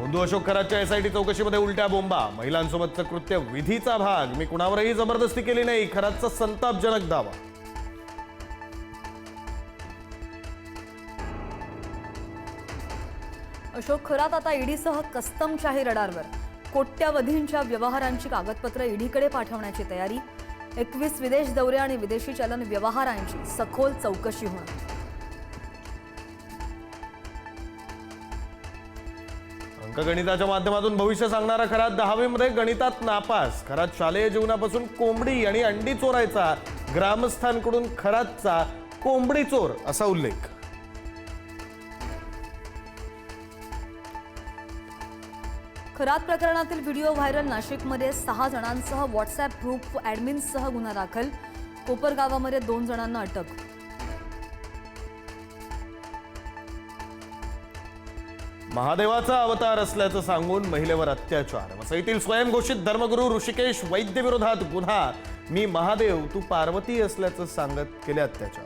Dhondu Ashok खरातच्या SIT चौकशीमध्ये उलट्या बोंबा, महिलांसोबतचं कृत्य विधीचा भाग, मी कुणावरही जबरदस्ती केली नाही, खरातचा संतापजनक दावा. अशोक खरात आता ईडीसह कस्टमच्याही रडारवर. कोट्यावधींच्या व्यवहारांची कागदपत्र ईडीकडे पाठवण्याची तयारी. 21 विदेश दौरे आणि विदेशी चलन व्यवहारांची सखोल चौकशी होणार. अंकगणिताच्या माध्यमातून भविष्य सांगणारा खरात 10वी मध्ये गणितात नापास. खरात शालेय जीवनापासून कोंबडी आणि अंडी चोरायचा, ग्रामस्थांकडून खरातचा कोंबडी चोर असा उल्लेख. खरात प्रकरणातील व्हिडिओ व्हायरल. नाशिकमध्ये 6 जणांसह व्हॉट्सअॅप ग्रुप ॲडमिनसह गुन्हा दाखल. कोपरगावामध्ये 2 जणांना अटक. महादेवाचा अवतार असल्याचं सांगून महिलेवर अत्याचार. वसईतील स्वयंघोषित धर्मगुरू ऋषिकेश वैद्य विरोधात गुन्हा. मी महादेव तू पार्वती असल्याचं सांगत केले अत्याचार.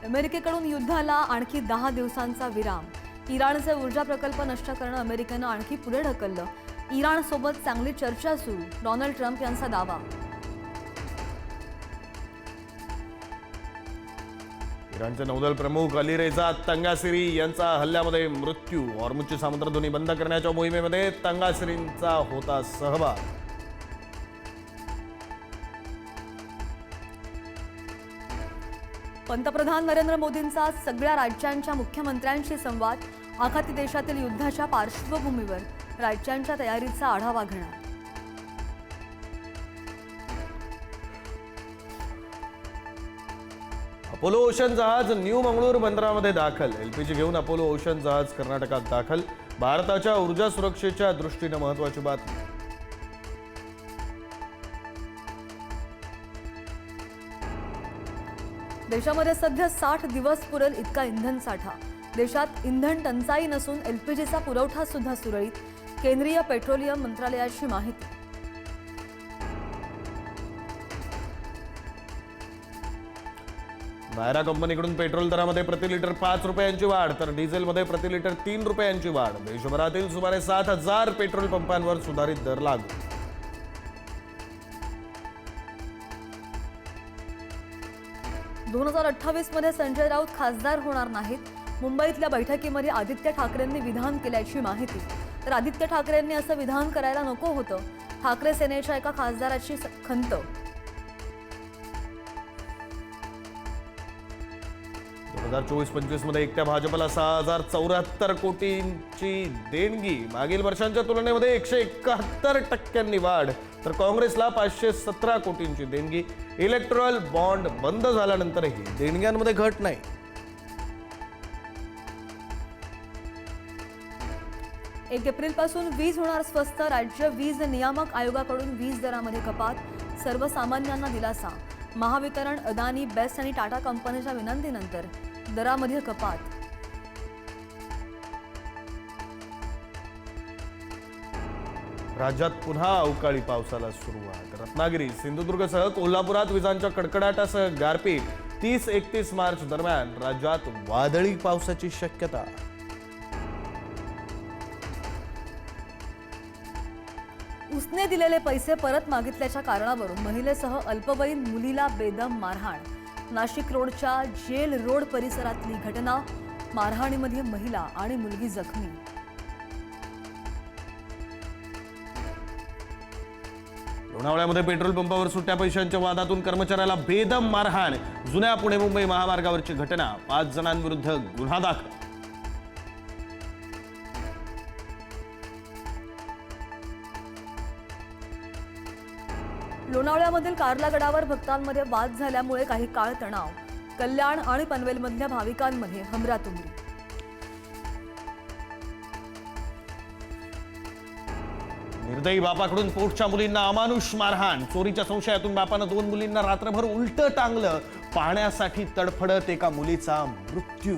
अमेरिकेकडून युद्धाला आणखी 10 दिवसांचा विराम. इराणचे ऊर्जा प्रकल्प नष्ट करणं अमेरिकेनं आणखी पुढे ढकललं. इराणसोबत चांगली चर्चा सुरू, डोनाल्ड ट्रम्प यांचा दावा. इराणचे नौदल प्रमुख अलीरेजा तंगासिरी यांचा हल्ल्यामध्ये मृत्यू. हॉर्मुझची सामुद्रधुनी बंद करण्याच्या मोहिमेमध्ये तंगासिरींचा होता सहभाग. पंतप्रधान नरेंद्र मोदींचा सगळ्या राज्यांच्या मुख्यमंत्र्यांशी संवाद. आखाती देशातील युद्धाच्या पार्श्वभूमीवर राज्यांच्या तयारीचा आढावा घेणार. अपोलो ओशन जहाज न्यू मंगळूर बंदरामध्ये दाखल. एलपीजी घेऊन अपोलो ओशन जहाज कर्नाटकात दाखल. भारताच्या ऊर्जा सुरक्षेच्या दृष्टीने महत्वाची बातमी. देशामध्ये सध्या 60 दिवस पुरेल इतका इंधन साठा. देशात इंधन टंचाई नसून एलपीजीचा पुरवठा सुद्धा सुरळीत. केंद्रीय पेट्रोलियम मंत्रालयाची माहिती. नायरा कंपनीकडून पेट्रोल दरामध्ये प्रति लिटर 5 रुपयांची वाढ, तर डिझेलमध्ये प्रति लिटर 3 रुपयांची वाढ. देशभरातील सुमारे 7,000 पेट्रोल पंपांवर सुधारित दर लागू. मध्ये संजय राऊत खासदार होणार नाहीत. मुंबईतल्या बैठकीमध्ये आदित्य ठाकरेंनी विधान केल्याची माहिती. तर आदित्य ठाकरेंनी असं विधान करायला नको होतं. ठाकरे सेनेच्या एका खासदाराची खंत. 2024-25 मध्ये एकट्या भाजपला 6,074 कोटींची देणगी. मागील वर्षांच्या तुलनेमध्ये 171% वाढ. तर काँग्रेसला 517 कोटींची देणगी. इलेक्टोरल बॉन्ड बंद झाल्यानंतरही देणग्यांमध्ये घट नाही. एप्रिलपासून वीज होणार स्वस्त. राज्य वीज नियामक आयोगाकडून वीज दरामध्ये कपात. सर्वसामान्यांना दिलासा. महावितरण, अदानी, बेस्ट आणि टाटा कंपनीच्या विनंतीनंतर दरामध्ये कपात. राज्यात पुन्हा अवकाळी पावसाला सुरुवात. रत्नागिरी, सिंधुदुर्गसह कोल्हापुरात विजांच्या कडकडाटासह गारपीट. 30-31 मार्च दरम्यान राज्यात वादळी पावसाची शक्यता. उसने दिलेले पैसे परत मागितल्याच्या कारणावरून महिलेसह अल्पवयीन मुलीला बेदम मारहाण. नाशिक रोडच्या जेल रोड परिसरातली घटना. मारहाणीमध्ये महिला आणि मुलगी जखमी. लोणावळ्यामध्ये पेट्रोल पंपावर सुट्ट्या पैशांच्या वादातून कर्मचाऱ्याला बेदम मारहाण. जुन्या पुणे मुंबई महामार्गावरची घटना. 5 जणांविरुद्ध गुन्हा दाखल. लोणावळ्यामधील कार्ला गडावर भक्तांमध्ये वाद झाल्यामुळे काही काळ तणाव. कल्याण आणि पनवेलमधल्या भाविकांमध्ये हमरातुमरी. निर्दयी बापाकडून पोटच्या मुलींना अमानुष मारहाण. चोरीच्या संशयातून बापानं 2 मुलींना रात्रभर उलटं टांगलं. पाण्यासाठी तडफडत एका मुलीचा मृत्यू.